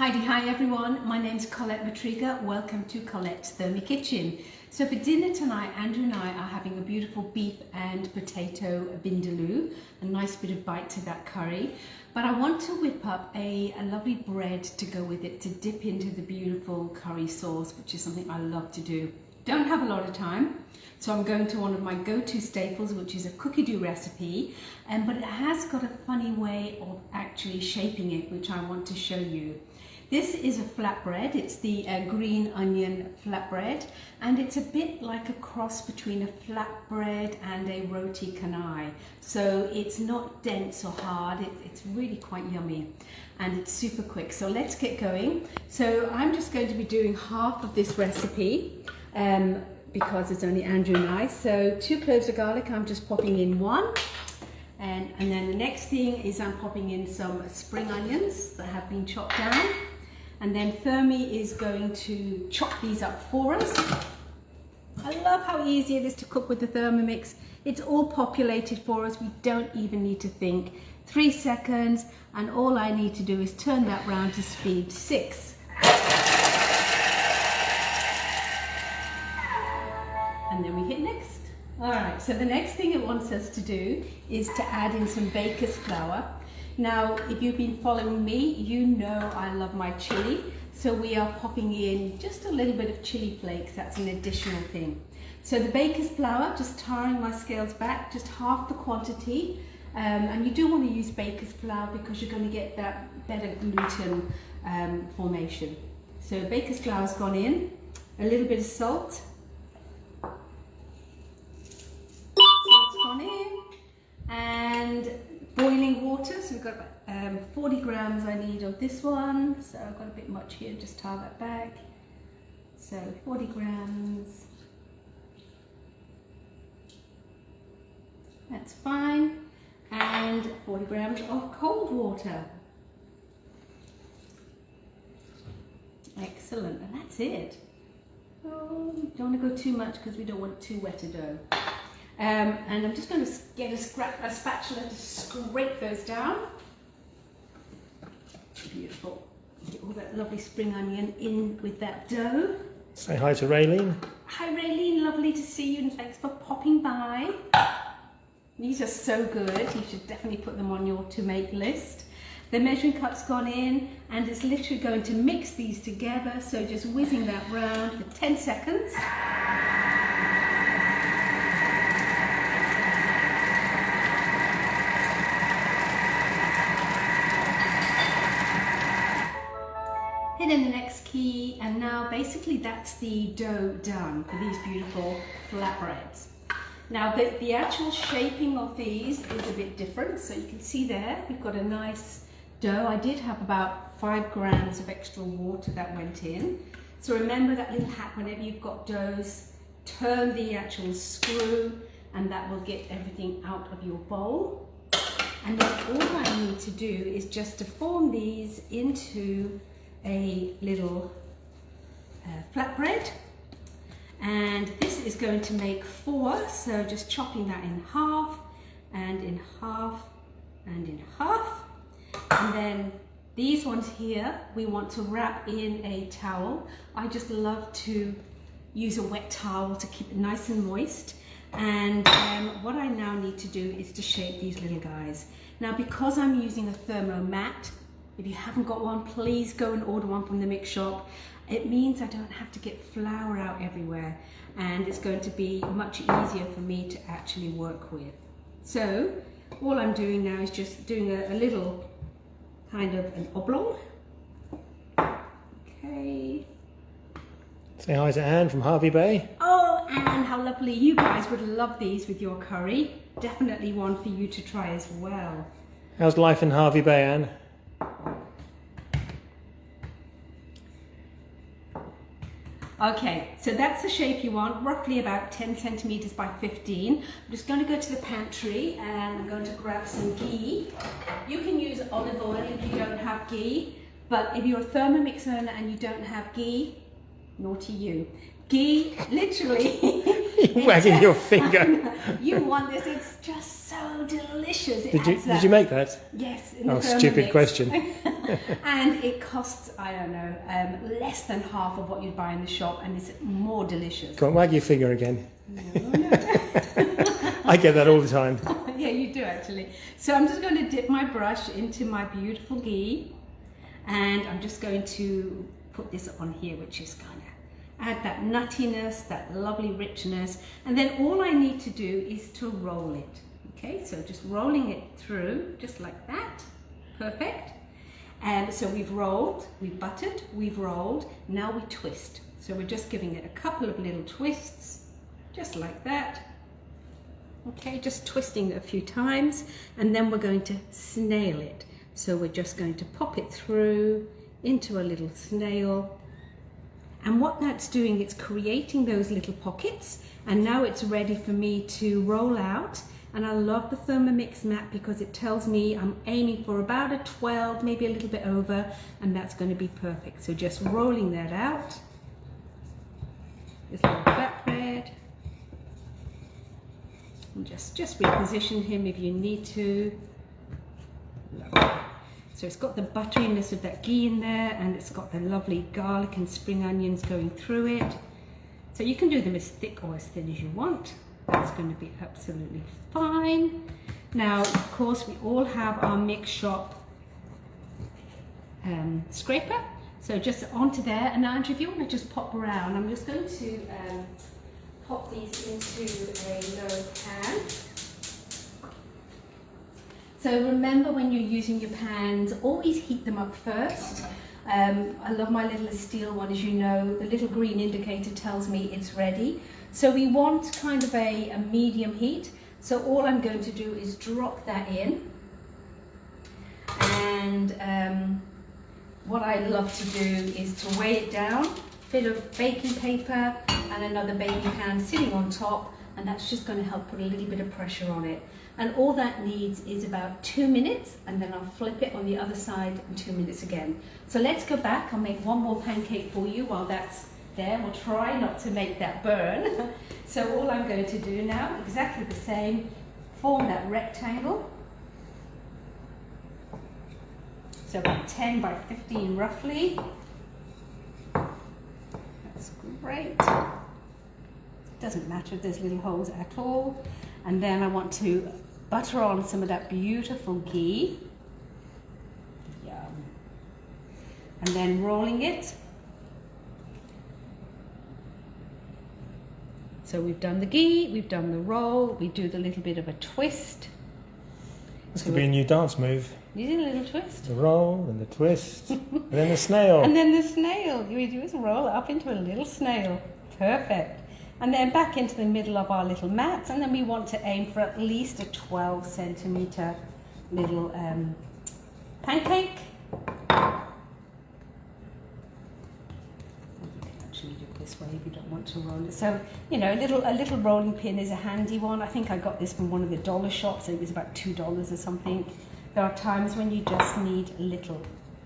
Hi everyone, my name's Colette Matriga. Welcome to Colette's Thermy Kitchen. So for dinner tonight, Andrew and I are having a beautiful beef and potato vindaloo, a nice bit of bite to that curry. But I want to whip up a lovely bread to go with it, to dip into the beautiful curry sauce, which is something I love to do. Don't have a lot of time, so I'm going to one of my go-to staples, which is a Cookidoo recipe, but it has got a funny way of actually shaping it, which I want to show you. This is a flatbread. It's the green onion flatbread, and it's a bit like a cross between a flatbread and a roti canai. So it's not dense or hard, it's really quite yummy, and it's super quick. So let's get going. So I'm just going to be doing half of this recipe because it's only Andrew and I. So 2 cloves of garlic, I'm just popping in 1. And then the next thing is I'm popping in some spring onions that have been chopped down. And then Thermy is going to chop these up for us. I love how easy it is to cook with the Thermomix. It's all populated for us. We don't even need to think. 3 seconds, and all I need to do is turn that round to speed 6. And then we hit next. All right, so the next thing it wants us to do is to add in some baker's flour. Now, if you've been following me, you know I love my chili. So we are popping in just a little bit of chili flakes. That's an additional thing. So the baker's flour, just tarring my scales back, just half the quantity. And you do want to use baker's flour because you're going to get that better gluten formation. So baker's flour's gone in, a little bit of salt. Salt's gone in, and boiling water. So we've got about 40 grams I need of this one. So I've got a bit much here, just tar that back. So 40 grams. That's fine. And 40 grams of cold water. Excellent, and that's it. Oh, don't want to go too much because we don't want too wet a dough. And I'm just going to get a spatula to scrape those down. Beautiful. Get all that lovely spring onion in with that dough. Say hi to Raylene. Hi Raylene, lovely to see you, and thanks for popping by. These are so good. You should definitely put them on your to make list. The measuring cup's gone in, and it's literally going to mix these together. So just whizzing that round for 10 seconds. Hit in the next key, and now basically that's the dough done for these beautiful flatbreads. Now the actual shaping of these is a bit different. So you can see there, we've got a nice dough. I did have about 5 grams of extra water that went in. So remember that little hack whenever you've got doughs, turn the actual screw, and that will get everything out of your bowl. And then all I need to do is just to form these into a little flatbread, and this is going to make 4, so just chopping that in half and in half and in half. And then these ones here we want to wrap in a towel. I just love to use a wet towel to keep it nice and moist. And what I now need to do is to shape these little guys. Now, because I'm using a thermomat, if you haven't got one, please go and order one from the mix shop. It means I don't have to get flour out everywhere, and it's going to be much easier for me to actually work with. So all I'm doing now is just doing a little kind of an oblong. Okay. Say hi to Anne from Harvey Bay. Oh, Anne, how lovely. You guys would love these with your curry. Definitely one for you to try as well. How's life in Harvey Bay, Anne? Okay, so that's the shape you want, roughly about 10 centimeters by 15. I'm just going to go to the pantry and I'm going to grab some ghee. You can use olive oil if you don't have ghee, but if you're a Thermomix owner and you don't have ghee, naughty you. Ghee, literally. You're wagging your finger. You want this, it's just so delicious. Did you make that? Yes. Oh, stupid question. And it costs, I don't know, less than half of what you'd buy in the shop, and it's more delicious. Go on, wag your finger again. No. I get that all the time. Yeah, you do actually. So I'm just going to dip my brush into my beautiful ghee, and I'm just going to put this on here, which is kind of add that nuttiness, that lovely richness, and then all I need to do is to roll it. Okay, so just rolling it through, just like that. Perfect. And so we've rolled, we've buttered, we've rolled, now we twist. So we're just giving it a couple of little twists, just like that. Okay, just twisting it a few times, and then we're going to snail it. So we're just going to pop it through into a little snail. And what that's doing, it's creating those little pockets, and now it's ready for me to roll out. And I love the Thermomix mat because it tells me I'm aiming for about a 12, maybe a little bit over, and that's going to be perfect. So just rolling that out. This little flatbread. And just reposition him if you need to. Lovely. So it's got the butteriness of that ghee in there, and it's got the lovely garlic and spring onions going through it. So you can do them as thick or as thin as you want. That's going to be absolutely fine. Now, of course, we all have our mix shop scraper. So just onto there. And now, Andrew, if you want to just pop around, I'm just going to pop these into a low pan. So remember, when you're using your pans, always heat them up first. I love my little steel one, as you know. The little green indicator tells me it's ready. So we want kind of a medium heat. So all I'm going to do is drop that in. And what I love to do is to weigh it down, bit of baking paper and another baking pan sitting on top, and that's just going to help put a little bit of pressure on it. And all that needs is about 2 minutes, and then I'll flip it on the other side in 2 minutes again. So let's go back. I'll make one more pancake for you while that's there. We'll try not to make that burn. So all I'm going to do now, exactly the same, form that rectangle. So about 10 by 15 roughly. That's great. Doesn't matter if there's little holes at all. And then I want to butter on some of that beautiful ghee. Yum. And then rolling it. So we've done the ghee, we've done the roll, we do the little bit of a twist. This could be a new dance move. You did a little twist. The roll and the twist, and then the snail. And then the snail. You do is roll it up into a little snail. Perfect. And then back into the middle of our little mat, and then we want to aim for at least a 12 centimeter little pancake. You can actually do it this way if you don't want to roll it. So, you know, a little rolling pin is a handy one. I think I got this from one of the dollar shops. It was about $2 or something. There are times when you just need little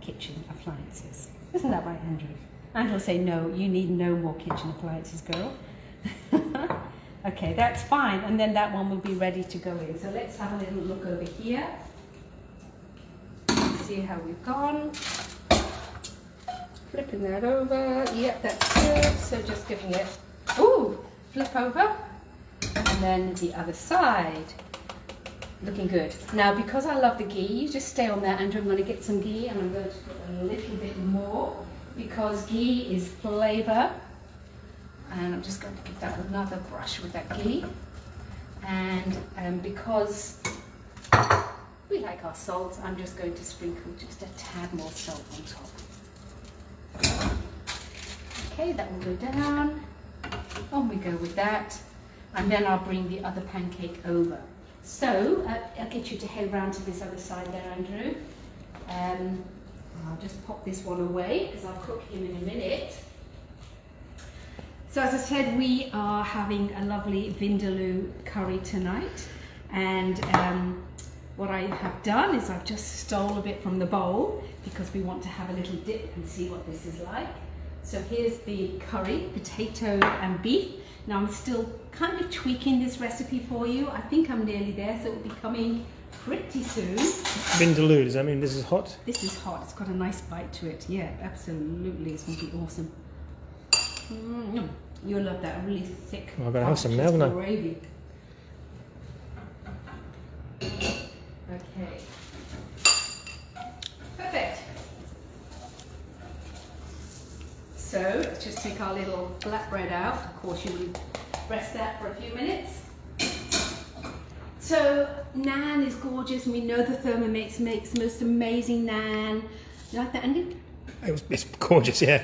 kitchen appliances. Isn't that right, Andrew? Andrew will say, no, you need no more kitchen appliances, girl. Okay, that's fine, and then that one will be ready to go in. So let's have a little look over here. See how we've gone. Flipping that over. Yep, that's good. So just giving it, ooh, flip over, and then the other side. Looking good. Now, because I love the ghee, you just stay on there, Andrew. I'm going to get some ghee, and I'm going to put a little bit more because ghee is flavour. And I'm just going to give that another brush with that ghee. And because we like our salt, I'm just going to sprinkle just a tad more salt on top. Okay, that will go down. On we go with that. And then I'll bring the other pancake over. So, I'll get you to head round to this other side there, Andrew. I'll just pop this one away because I'll cook him in a minute. So as I said, we are having a lovely vindaloo curry tonight, and what I have done is I've just stole a bit from the bowl because we want to have a little dip and see what this is like. So here's the curry, potato and beef. Now I'm still kind of tweaking this recipe for you. I think I'm nearly there, so it will be coming pretty soon. Vindaloo, does that mean this is hot? This is hot. It's got a nice bite to it. Yeah, absolutely. It's going to be awesome. You'll love that really thick. Well, I'm going to have some now, haven't I? Gravy. Okay. Perfect. So let's just take our little flatbread out. Of course, you will rest that for a few minutes. So naan is gorgeous, and we know the Thermomix makes the most amazing naan. You like that, Andy? It's gorgeous, yeah.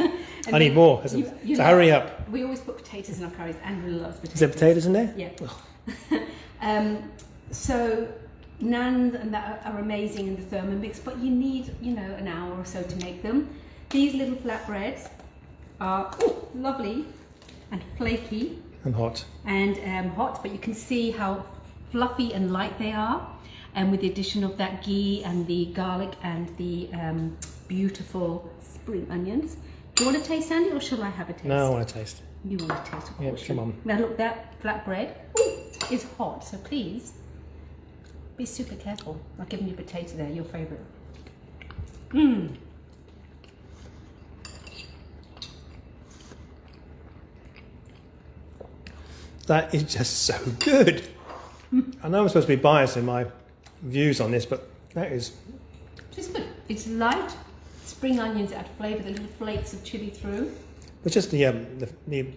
I need then more. So hurry up. We always put potatoes in our curries. Andrew loves potatoes. Is there potatoes in there? Yeah. So naan and that are amazing in the Thermomix, but you need, an hour or so to make them. These little flatbreads are lovely and flaky And hot. and hot, but you can see how fluffy and light they are, and with the addition of that ghee and the garlic and the beautiful spring onions. Do you want to taste, Andy, or shall I have a taste? No, I want to taste. You want to taste, of course. Yeah, come on. Now look, that flatbread is hot, so please be super careful. I've given you potato there, your favourite. That is just so good. I know I'm supposed to be biased in my views on this, but that is... It's good. It's light. Spring onions add flavour, the little flakes of chilli through. But just the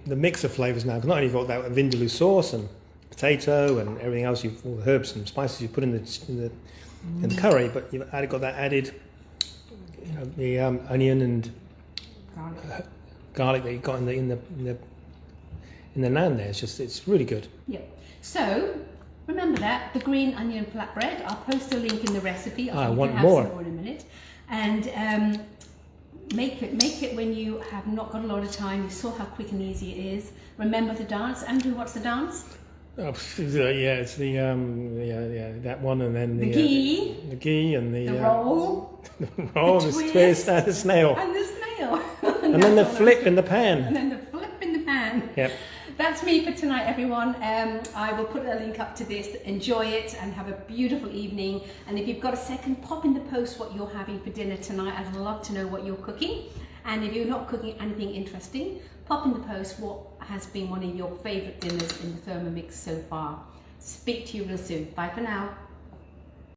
mix of flavours now, because not only you've got that vindaloo sauce and potato and everything else, all the herbs and spices you put in the curry, but you've got that added, the onion and garlic that you got in the naan there. It's really good. Yeah. So remember that the green onion flatbread. I'll post a link in the recipe. I want have more. Some more in a minute. And make it when you have not got a lot of time. You saw how quick and easy it is. Remember the dance, Andrew. What's the dance? Oh, yeah, it's the that one, and then The ghee. The ghee and the roll. the roll, the twist, and the snail. And the snail. And then the flip in the pan. And then the flip in the pan. Yep. That's me for tonight, everyone. I will put a link up to this. Enjoy it and have a beautiful evening. And if you've got a second, pop in the post what you're having for dinner tonight. I'd love to know what you're cooking. And if you're not cooking anything interesting, pop in the post what has been one of your favourite dinners in the Thermomix so far. Speak to you real soon. Bye for now.